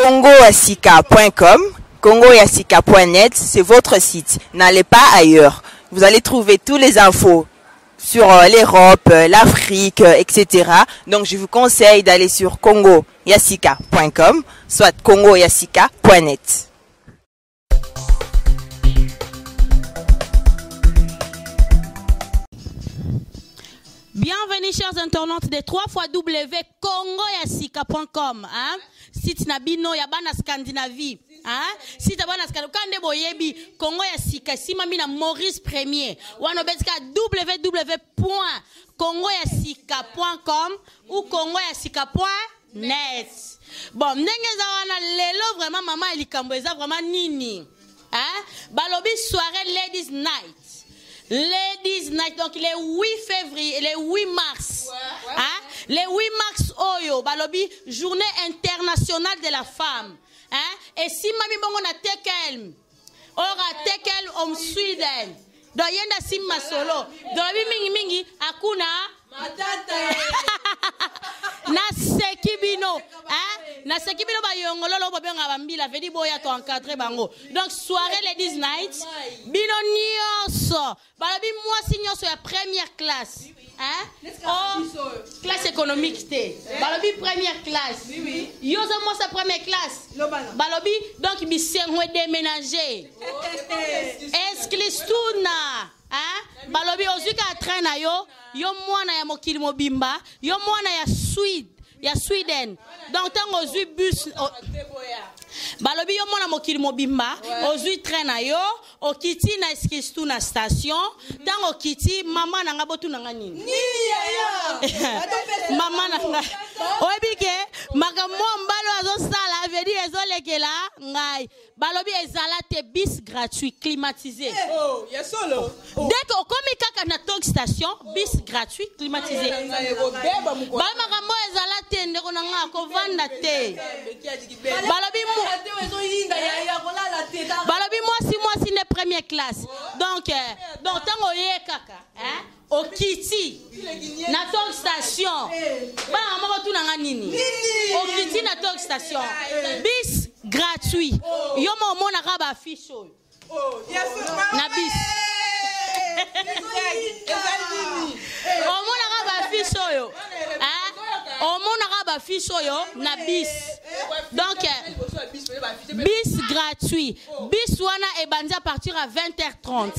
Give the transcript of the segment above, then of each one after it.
congoyasika.com, congoyasika.net, c'est votre site. N'allez pas ailleurs. Vous allez trouver toutes les infos sur l'Europe, l'Afrique, etc. Donc je vous conseille d'aller sur congoyasika.com, soit congoyasika.net. Bienvenue chers internautes de 3xw.congoyasika.com, hein? Site nabino ya bana Scandinavie, hein? Site ya bana Scandinavie kande boyebi Congo Yasika simami na Maurice Premier. Wana betika www.congoyasika.com ou congoyasika.net. Bon, ndenge za wana lelo vraiment maman elikambo eza vraiment nini? Hein? Balobi soirée Ladies Night. Ladies Night, donc le 8 février, le 8 mars. Ouais. Hein? Le 8 mars, Oyo, Balobi, journée internationale de la femme. Hein? Et si Mami Bongo na tekel, ora tekel om Sweden. Donc yenda simma solo. Donc mingi mingi, akuna. Na sekibino, hein? Na sekibino ba yongolo ba benga bambila vedi boya to encadrer bango. Donc soirée Ladies Night, bino nyonso. Balobi moi signoso ya première classe. Hein? Oh, classe économique té. Balobi première classe. Oui oui. Yoza moi sa première classe. Balobi donc bi sengwe déménager. Esklistuna. Hein? Balobi ozuka traîna yo mwana ya mokili mobimba, yo mwana ya Sweden. Donc tango ozui bus Balobi yo mwana mokili mobimba, ozui traîna yo, okiti na eskistu na station, tango okiti mama na nga botu na nga nini. Nini ya. Mama na nga. Oebike makambo mbalo azosala vedi ezolekela ngai. Balobi ezala te bis gratuit climatisé. Oh, ya solo. Dès que okomi kaka na tok station, bis gratuit climatisé. Ba makambo ezala te ndeko na nga ko vanda te. Balobi moi si ne première classe. Donc tango ye kaka, hein? Au Kiti na tok station. Ba mama tu na nga nini? Au Kiti na tok station. Bis gratuit. Yo mo mona raba affiche. Na bis. O mona raba affiche yo. Hein? O mona raba affiche yo na bis. Donc bis gratuit. Bis wana ebandi à partir à 20h30.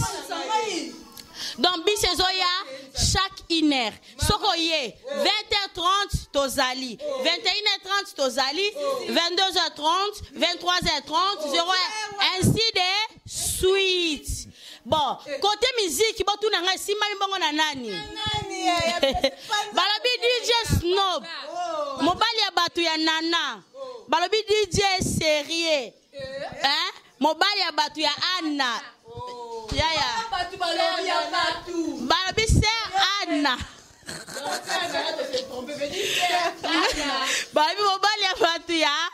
Donc bis ezoya chaque iner. Sokoye 20h30 tozali, 21h30 tozali, 22h30, 23h30, 0h ainsi de suite. Bon, côté musique, botu na ngai simba mbongo na nani? Balobi DJ Snob. Mobali ya batu ya Nana. Balobi DJ Sérieux. Hein? Mobali ya batu ya Anna. Yaya. Balobi c'est Anna. Balobi mobali ya batu ya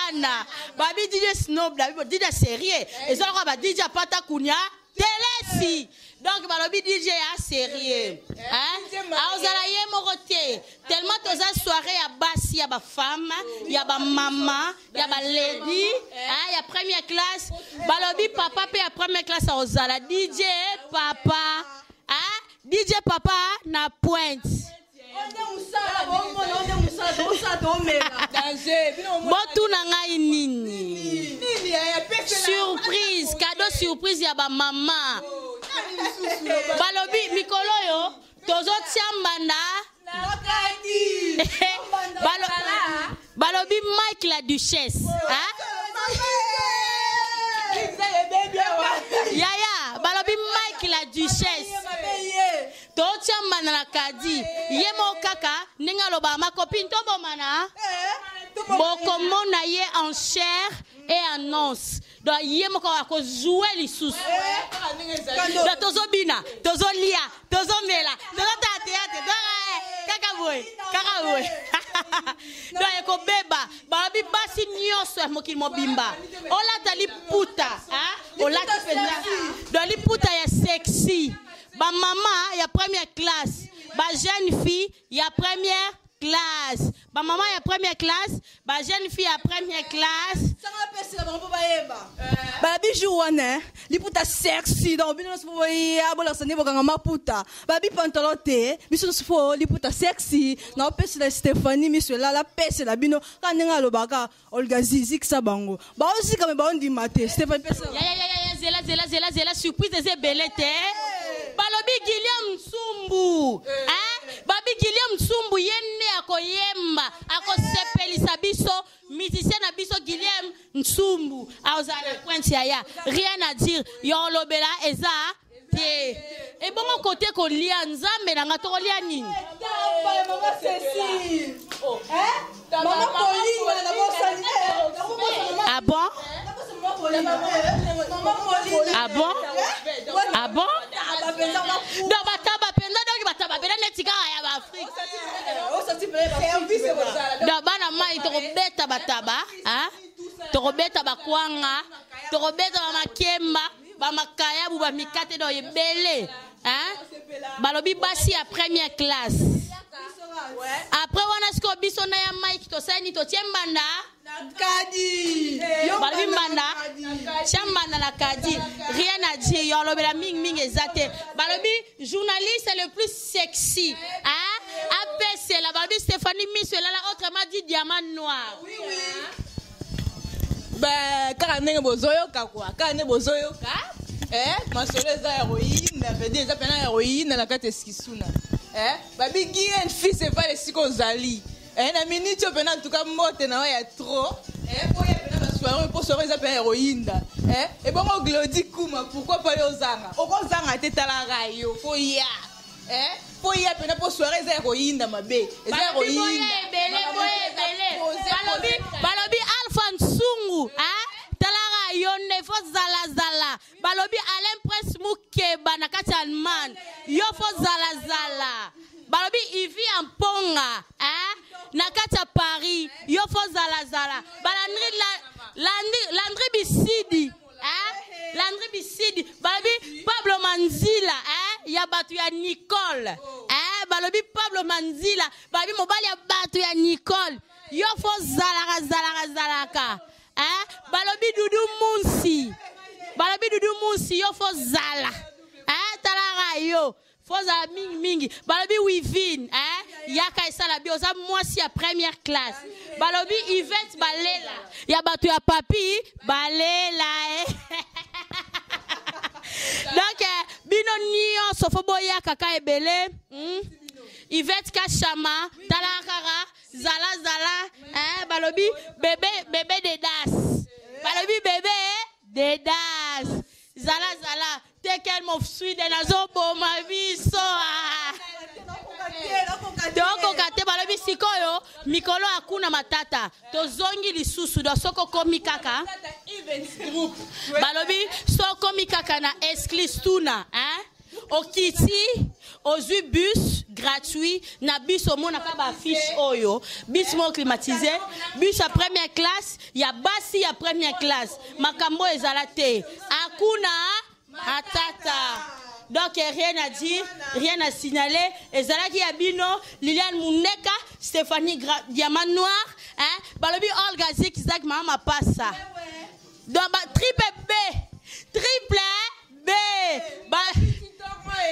Anna. Balobi DJ Snob, DJ Sérieux. Et ça va DJ Pata Kunya. Telesi. Donc balobi DJ a sérieux. Hein? Aozala ye moroté. Tellement toza soirée ya basi ya ba femme, ya ba maman, ya ba lady, hein, ya première classe. Balobi papa pe ya première classe aozala DJ papa. Hein? DJ papa na pointe. Botu na ngai nini? Surprise, cadeau surprise ya ba maman. Balobi mikolo yo tozo tiambanda. Balobi Mike la duchesse. Hein? Yaya, balobi Mike la duchesse. Totiambanda na kadi. Yemo kaka ninga loba ma copine tobo mana. Bokomona ye en chair et en os. Donc yemo ko jouer les sous. Donc tozo bina, tozo lia, tozo mela, tozo théâtre, kaka boy. Donc eko beba, balobi basi nyoso mokili mobimba. Ola tali puta, hein? Ola tipenda. Donc li puta ya sexy. Ba maman ya première classe, ba jeune fille ya première classe. Ma maman est première classe, ma jeune fille est première classe. Babi jouane, li puta sexy, donc bino se foi abola sane bokanga maputa. Babi pantalote, biso se foi li puta sexy. Na pesi la Stéphanie miso la pesi la bino kanenga lobaka Olga Zizi sabango. Ba aussi comme ba on dit maté, Stéphanie pesi. Ya zela surprise des belete. Balobi Guillaume Nsumbu. Babi Guillaume Nsumbu yende akoyemba, akosepelisa biso, musicien na biso Guillaume Nsumbu. Aozala pointe ya. Rien à dire. Yo lobela eza tie. Et bon côté ko lia nzambe na ngato lia nini? Maman Cécile. Maman Pauline na bossa. Ah bon? Ah bon? Ah bon? Donc bataba penda donc bataba penda netika ya ba Afrique. Donc bana mai to beta bataba, hein? To beta bakwanga, to beta ba makemba, ba makaya bu ba mikate do yebele, hein? Balobi basi à première classe. Après on a ce qu'on biso na ya Mike to sani to tiembanda Kadi. Balobi mbanda tiembanda na Kadi. Rien à dire yo lobela ming exacte. Balobi journaliste le plus sexy, hein? APC la balobi Stéphanie Miss là autrement dit diamant noir. Oui. Ben quand ndenge bozoyoka quoi, quand ndenge bozoyoka masolo eza héroïne, vedi eza pena héroïne na kati eskisuna. Babi Guillaume fils c'est pas les sikozali. Na minute pena en tout cas mote na ya trop. Pour ya pena soirée pour soirée eza pena héroïne. Et bon Glody Kuma pourquoi pas yo zanga? Okozanga tetala rayo pour ya. Pour ya pena pour soirée eza héroïne na mabe. Eza héroïne. Balobi Alpha Nsungu, talara yonne fo zala. Balobi Alain Prince Mukeba na kati Allemagne. Yo fo zala. Balobi Ivi Amponga, na kati Paris. Yo fo zala. Landry Bisidi, Landry Bisidi. Balobi Pablo Manzila, ya batu ya Nicole. Balobi Pablo Manzila, balobi mobali ya batu ya Nicole. Yo fo zalaka. Balobi Dudu Munsi, yo fo zala. Talara yo. Fo zala mingi. Balobi Wivine, yaka esala bi oza mwasi ya première classe. Balobi Yvette Balela. Ya batu ya papi Balela. Donc bino nyonso fo boya kaka ebele. Yvette Kachama, Talakara, Zala, Balobi, bébé de das. Balobi, bébé de das. Zala, tekel mon fui de nazo pour ma vie, so. Donc, kate balobi sikoyo, mikolo akuna matata. To zongi lisusu do soko komikaka. Balobi, soko komikaka na esklistuna, Okiti, Ozu bus gratuit, na bus au monde pas affiche oyo, bus mon climatisé, bus à première classe, ya basi à première classe, makambo ezalate, akuna atata. Donc rien à dire, rien à signaler. Ezalaki Abino, Liliane Mouneka, Stéphanie Diamant Noir, Balobi Olga Zigzag mama passa. Donc triple B.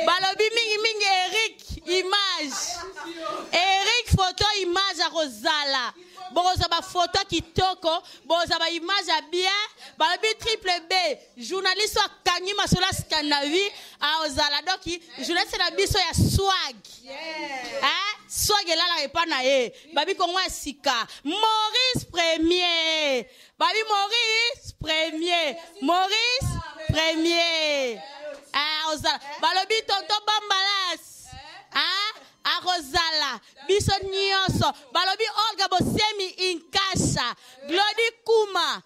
Balobi mingi Eric image. Eric photo image à Rosala. Boza ba photo kitoko, boza ba image à bien. Balobi triple B. Journaliste wa kangi masola Scandinavie à Rosala. Donc journaliste na biso ya swag. Swag là la repa na ye. Babi Kongo sika. Maurice premier. Babi Maurice premier. Balobi tonton Bambalas. A Rosala. Biso nyonso. Balobi Olga Bosemi Inkasha. Glody Kuma.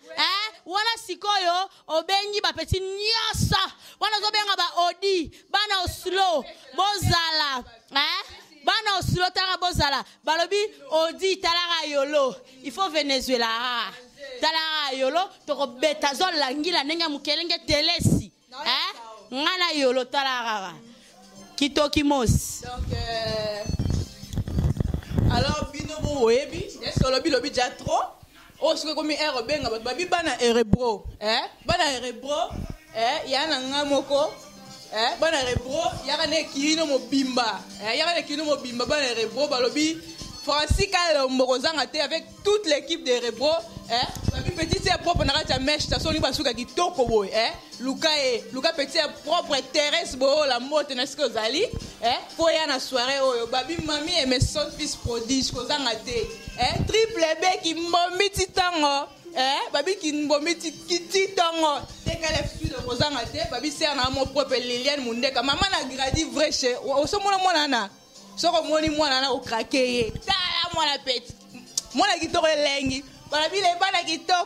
Wana sikoyo obengi ba petit nyonso. Wana zobenga ba Odi. Bana Oslo. Bozala. Bana Oslo tara Bozala. Balobi Odi talara yolo. Il faut Venezuela. Talara yolo. Toko betazol langila nenga mukelenge telesi. Ngana yolo talara. Kito Kimos. Donc alors bino bo oyebi esolobi lobi ja trop o soki komi ere benga bato babi bana erebro bana erebro yana nga moko bana erebro yaka ne kirino mobimba bana erebro balobi Francis Kalombo kozanga te avec toute l'équipe de Rebro babi petit c'est propre na kati ya mesh station ni basuka kitoko boy Luka petit c'est propre Thérèse bo la moto na siko zali po ya na soirée oyo babi mami et mes son fils prodige kozanga te triple B ki mbombi titango babi ki mbombi titango tekale fille de kozanga te babi c'est na mo propre Liliane Mundeka maman na gradi vrai chez oso mona na soko moni mwana na okrake ye tala mwana peti mwana kitoko lengi bana bile bana kitoko